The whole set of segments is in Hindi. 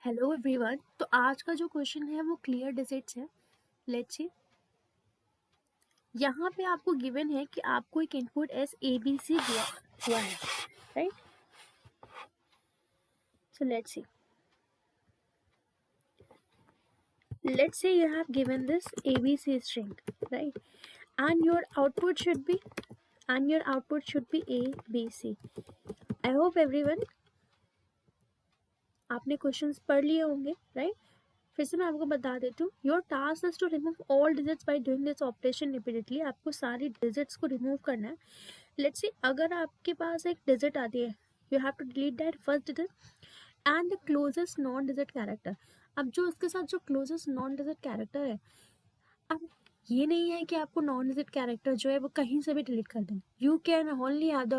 Hello everyone. तो आज का जो क्वेश्चन है वो क्लियर डिजिट्स है। Let's see. यहाँ पे आपको गिवन है कि आपको एक input S A B C दिया हुआ है, right. So let's see. Let's say you have given this ABC string, right? And your output should be A B C. I hope everyone आपने क्वेश्चंस पढ़ लिए होंगे, राइट। फिर से मैं आपको बता देती हूँ। Your task is to remove all digits by doing this operation repeatedly. आपको सारी डिजिट्स को रिमूव करना है। लेट्स सी, अगर आपके पास एक डिजिट आती है, you have to delete that first digit and the closest non digit character. अब जो उसके साथ जो क्लोजेस्ट नॉन डिजिट कैरेक्टर है, अब ये नहीं है कि आपको नॉन डिजिट कैरेक्टर जो है वो कहीं से भी डिलीट कर देना। You can only have the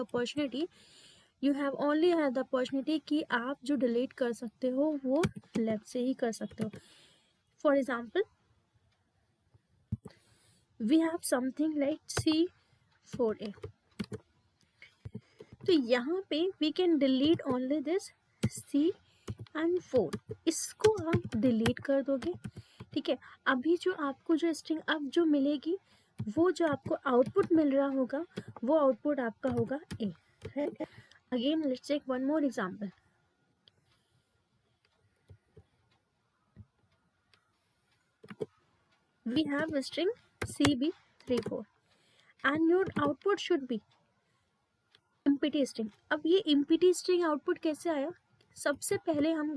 opportunity कि आप जो डिलीट कर सकते हो वो लेफ्ट से ही कर सकते हो। For example, we have something like C4A। तो यहाँ पे we can delete only this C and 4। इसको आप डिलीट कर दोगे, ठीक है। अभी जो आपको जो स्ट्रिंग अब जो मिलेगी, वो जो आपको आउटपुट मिल रहा होगा वो आउटपुट आपका होगा A, right. Again let's take one more example. We have string CB34 and your output should be empty string। अब ये empty string आउटपुट कैसे आया? सबसे पहले हम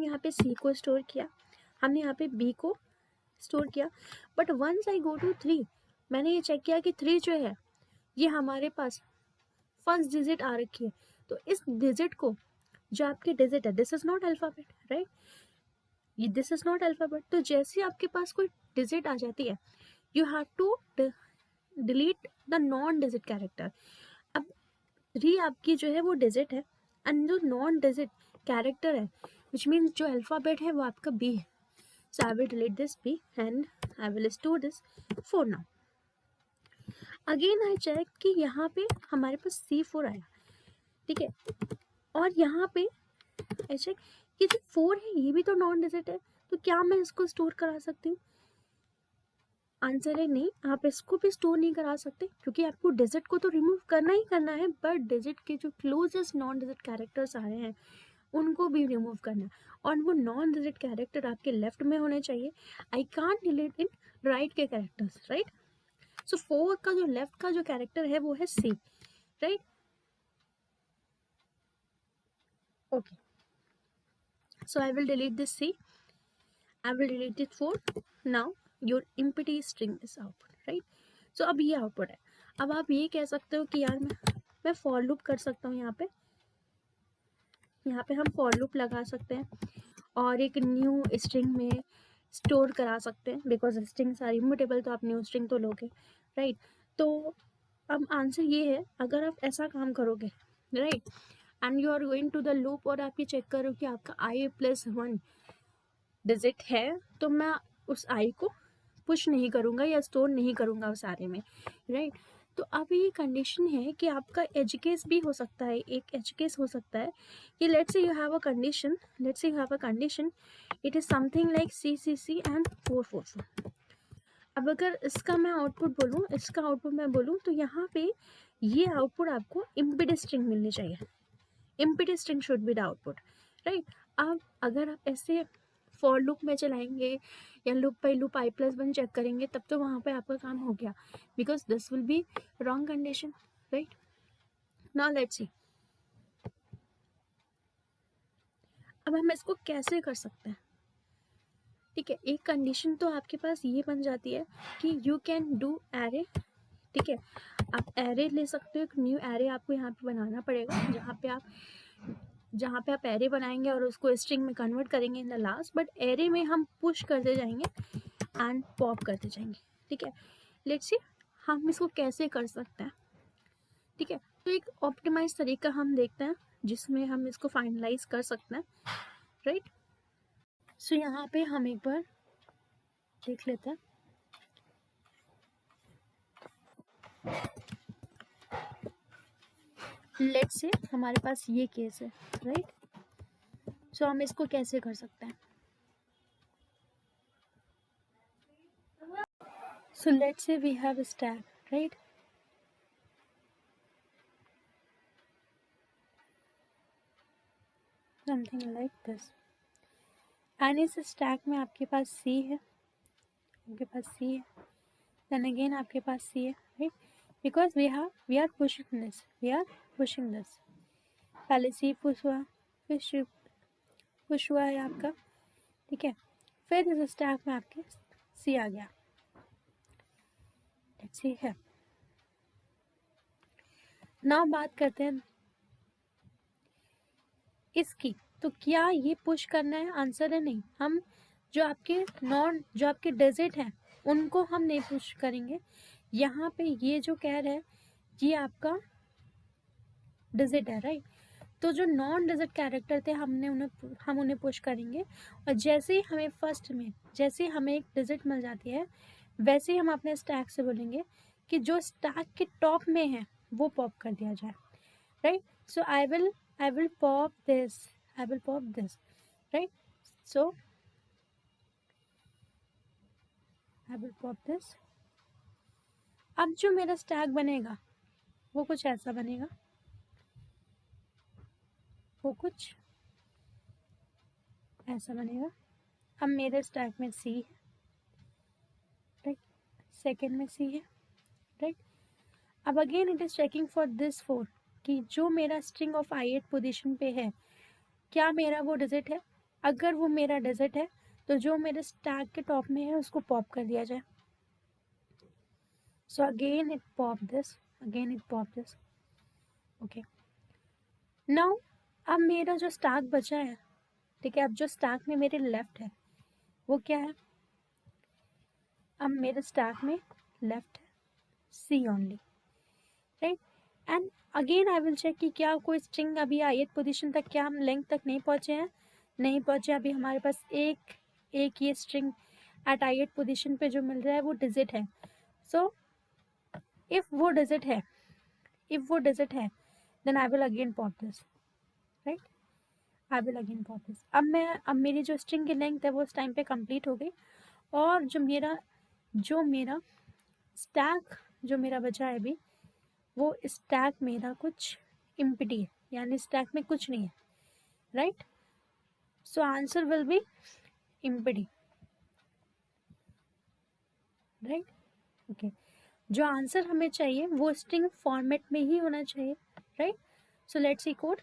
यहाँ पे C को स्टोर किया, हमने यहाँ पे B को स्टोर किया, but once I go to 3, मैंने ये चेक किया कि 3 जो है ये हमारे पास फर्स्ट डिजिट आ रखी है। तो इस डिजिट को, जो आपकी डिजिट है, this is not alphabet, right, ये दिस इज नॉट अल्फाबेट। तो जैसे आपके पास कोई डिजिट आ जाती है, you have to delete the non digit character. अब 3 आपकी जो है वो डिजिट है एंड जो नॉन डिजिट कैरेक्टर है, विच मीन्स जो अल्फाबेट है वो आपका B है। So I will delete this B and I will store this 4 now. Again I check कि यहाँ पे हमारे पास C4 आया, ठीक है। और यहाँ पे I check कि जो 4 है ये भी तो नॉन डिजिट है, तो क्या मैं इसको स्टोर करा सकती हूँ? आंसर है नहीं, आप इसको भी स्टोर नहीं करा सकते, क्योंकि आपको डिजिट को तो रिमूव करना ही करना है, बट डिजिट के जो क्लोजेस्ट नॉन डिजिट कैरेक्टर्स आ रहे हैं उनको भी रिमूव करना है, और वो नॉन डिजिट कैरेक्टर आपके लेफ्ट में होने चाहिए। I can't delete in right के कैरेक्टर्स, राइट। सो 4 का जो लेफ्ट का जो कैरेक्टर है वो है C, right. Okay, so I will delete this C, I will delete this 4। Now your empty string is output, right. So अब ये आउटपुट है। अब आप ये कह सकते हो कि यार मैं फॉर लूप कर सकता हूँ, यहाँ पे हम फॉर लूप लगा सकते हैं और एक न्यू स्ट्रिंग में स्टोर करा सकते हैं, बिकॉज स्ट्रिंग्स आर इम्यूटेबल, तो आप न्यू स्ट्रिंग तो लोगे, राइट। तो अब आंसर ये है, अगर आप ऐसा काम करोगे, right, and you are going to the loop और आप ये चेक करो कि आपका I+1 डिजिट है, तो मैं उस I को पुश नहीं करूँगा या स्टोर नहीं करूँगा उस आरे में, राइट। तो अब ये कंडीशन है कि आपका एज केस भी हो सकता है, एक एज केस हो सकता है कि let's say you have a condition, it is something like C and 444। अब अगर इसका आउटपुट मैं बोलूँ तो यहाँ पे ये आउटपुट आपको इम्पीडेंस स्ट्रिंग मिलनी चाहिए। Impedance string should be the output, right. अब अगर आप ऐसे फॉर लूप में चलाएंगे या loop by loop I+1 check करेंगे, तब तो वहाँ पे आपका काम हो गया, because this will be wrong condition, right. Now let's see, अब हम इसको कैसे कर सकते हैं, ठीक है। एक कंडीशन तो आपके पास ये बन जाती है कि यू कैन डू एरे, ठीक है। आप एरे ले सकते हो, एक न्यू एरे आपको यहाँ पे बनाना पड़ेगा, जहाँ पे आप एरे बनाएंगे और उसको स्ट्रिंग में कन्वर्ट करेंगे in the last, but array में हम पुश करते जाएंगे एंड पॉप करते जाएंगे, ठीक है। लेट्स सी हम इसको कैसे कर सकते हैं, ठीक है। तो एक ऑप्टिमाइज तरीका हम देखते हैं जिसमें हम इसको फाइनलाइज कर सकते हैं, राइट। सो यहाँ पे हम एक बार देख लेते हैं। लेट्स से हमारे पास ये केस है, राइट। सो हम इसको कैसे कर सकते हैं? So let's say we have stack, right? Something like this, and इस स्टैक में आपके पास सी है, आपके पास सी है, देन अगेन आपके पास सी है, right? Because we are pushing this, पहले सी पुश हुआ, फिर पुश हुआ है आपका, ठीक है? फिर इस स्टैक में आपके सी आ गया, लेट्स सी है। नाउ बात करते हैं इसकी, तो क्या ये पुश करना है? आंसर है नहीं। हम जो आपके डिजिट हैं उनको हम नहीं पुश करेंगे। यहाँ पे ये जो कह रहा है ये आपका डिजिट है, राइट? तो जो नॉन डिजिट कैरेक्टर थे हम उन्हें पुश करेंगे, और जैसे ही हमें एक डिजिट मिल जाती है वैसे ही हम अपने स्टैक से बोलेंगे कि जो स्टैक के टॉप में है वो पॉप कर दिया जाए, right? So I will pop this, right? So I will pop this. अब जो मेरा स्टैक बनेगा वो कुछ ऐसा बनेगा, अब मेरे स्टैक में सी है, राइट? सेकेंड में सी है, राइट? अब again it is checking for this 4 कि जो मेरा स्ट्रिंग ऑफ i8 पोजीशन पे है क्या मेरा वो डिजिट है। अगर वो मेरा डिजिट है तो जो मेरे स्टैक के टॉप में है उसको पॉप कर दिया जाए। So again it pop this, okay. Now अब मेरा जो स्टैक बचा है, ठीक है, अब जो स्टैक में मेरे लेफ्ट है वो क्या है? अब मेरे स्टैक में लेफ्ट है C only, right? And again I will check कि क्या कोई स्ट्रिंग अभी i8 पोजीशन तक, क्या हम लेंथ तक नहीं पहुंचे। अभी हमारे पास एक ये स्ट्रिंग एट i8 पोजीशन पे जो मिल रहा है वो डिजिट है। सो इफ वो डिजिट है then I will again pop this, right? अब मेरी जो स्ट्रिंग की लेंथ है वो उस टाइम पे कंप्लीट हो गई, और जो मेरा स्टैक जो मेरा बचा है अभी, वो स्टैक मेरा कुछ इम्प्टी है, यानी स्टैक में कुछ नहीं है, right? So answer will be empty, right? Okay. जो आंसर हमें चाहिए वो स्ट्रिंग फॉर्मेट में ही होना चाहिए, right? So let's see code.